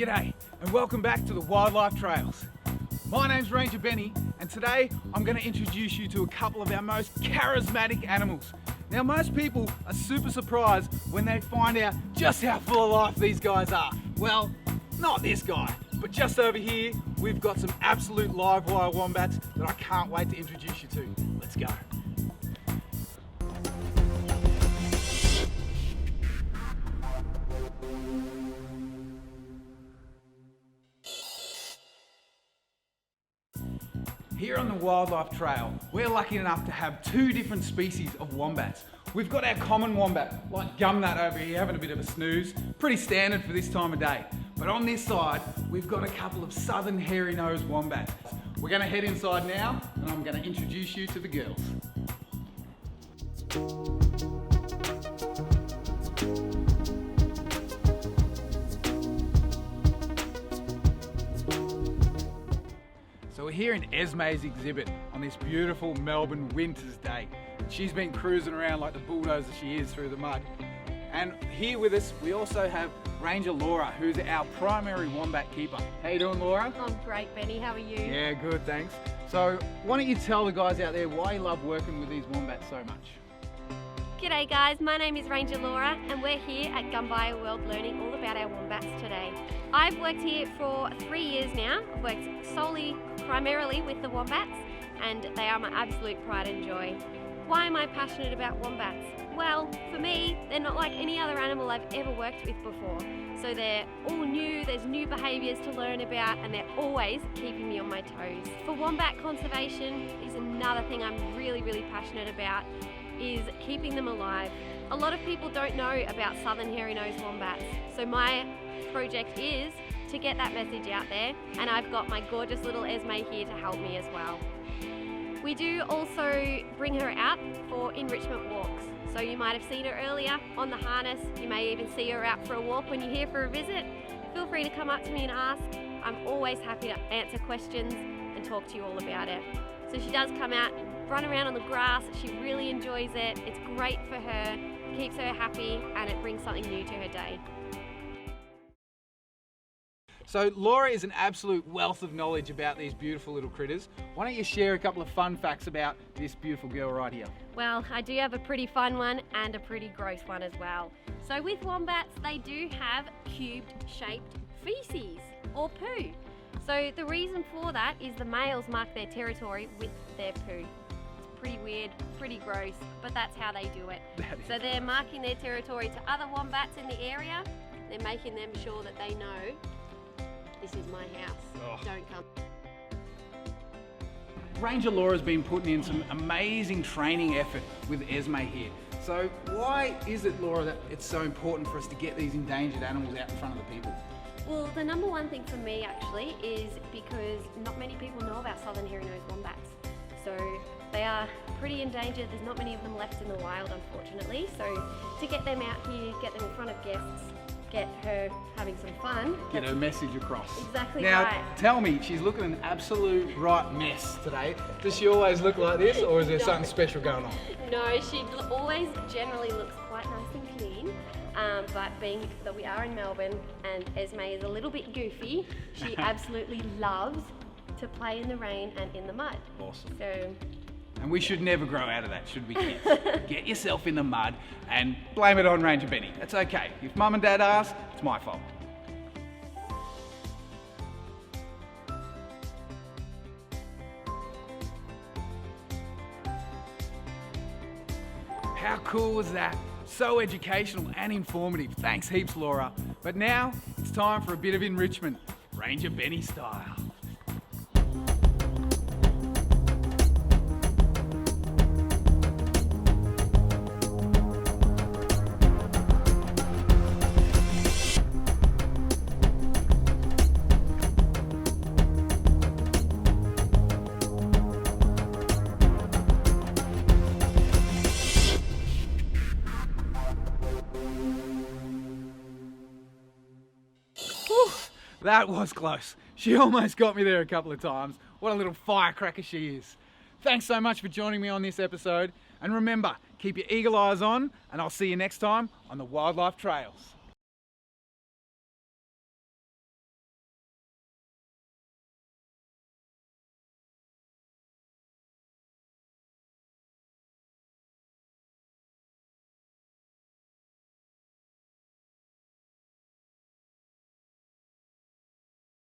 G'day and welcome back to the Wildlife Trails. My name's Ranger Benny and today I'm going to introduce you to a couple of our most charismatic animals. Now most people are super surprised when they find out just how full of life these guys are. Well, not this guy, but just over here we've got some absolute live wire wombats that I can't wait to introduce you to. Let's go. Here on the Wildlife Trail, we're lucky enough to have two different species of wombats. We've got our common wombat, like Gumnut over here, having a bit of a snooze. Pretty standard for this time of day. But on this side, we've got a couple of Southern Hairy Nose Wombats. We're gonna head inside now, and I'm gonna introduce you to the girls. So we're here in Esme's exhibit on this beautiful Melbourne winter's day. She's been cruising around like the bulldozer she is through the mud. And here with us, we also have Ranger Laura, who's our primary wombat keeper. How you doing, Laura? I'm great, Benny. How are you? Yeah, good, thanks. So why don't you tell the guys out there why you love working with these wombats so much? G'day guys, my name is Ranger Laura and we're here at Gumbuya World learning all about our wombats today. I've worked here for 3 years now. I've worked primarily with the wombats and they are my absolute pride and joy. Why am I passionate about wombats? Well, for me, they're not like any other animal I've ever worked with before. So they're all new, there's new behaviours to learn about and they're always keeping me on my toes. For wombat conservation is another thing I'm really passionate about, is keeping them alive. A lot of people don't know about Southern Hairy Nose Wombats, so my project is to get that message out there, and I've got my gorgeous little Esme here to help me as well. We do also bring her out for enrichment walks, so you might have seen her earlier on the harness. You may even see her out for a walk when you're here for a visit. Feel free to come up to me and ask. I'm always happy to answer questions and talk to you all about it. So she does come out, run around on the grass. She really enjoys it. It's great for her, keeps her happy, and it brings something new to her day. So Laura is an absolute wealth of knowledge about these beautiful little critters. Why don't you share a couple of fun facts about this beautiful girl right here? Well, I do have a pretty fun one and a pretty gross one as well. So with wombats, they do have cubed shaped feces or poo. So the reason for that is the males mark their territory with their poo. It's pretty weird, pretty gross, but that's how they do it. So they're marking their territory to other wombats in the area. They're making them sure that they know, this is my house, don't come. Ranger Laura's been putting in some amazing training effort with Esme here. So why is it, Laura, that it's so important for us to get these endangered animals out in front of the people? Well, the number one thing for me actually is because not many people know about Southern Hairy Nose Wombats. So they are pretty endangered. There's not many of them left in the wild, unfortunately. So to get them out here, get them in front of guests, get her having some fun. Get her message across. Exactly now, right. Tell me, she's looking an absolute right mess today. Does she always look like this, or is there something special going on? No, she always generally looks quite nice and clean. But being that we are in Melbourne and Esme is a little bit goofy, she absolutely loves to play in the rain and in the mud. Awesome. So. And we should never grow out of that, should we, kids? Get yourself in the mud and blame it on Ranger Benny. That's okay. If Mum and Dad ask, it's my fault. How cool was that? So educational and informative. Thanks heaps, Laura. But now it's time for a bit of enrichment, Ranger Benny style. That was close. She almost got me there a couple of times. What a little firecracker she is. Thanks so much for joining me on this episode. And remember, keep your eagle eyes on, and I'll see you next time on the Wildlife Trails.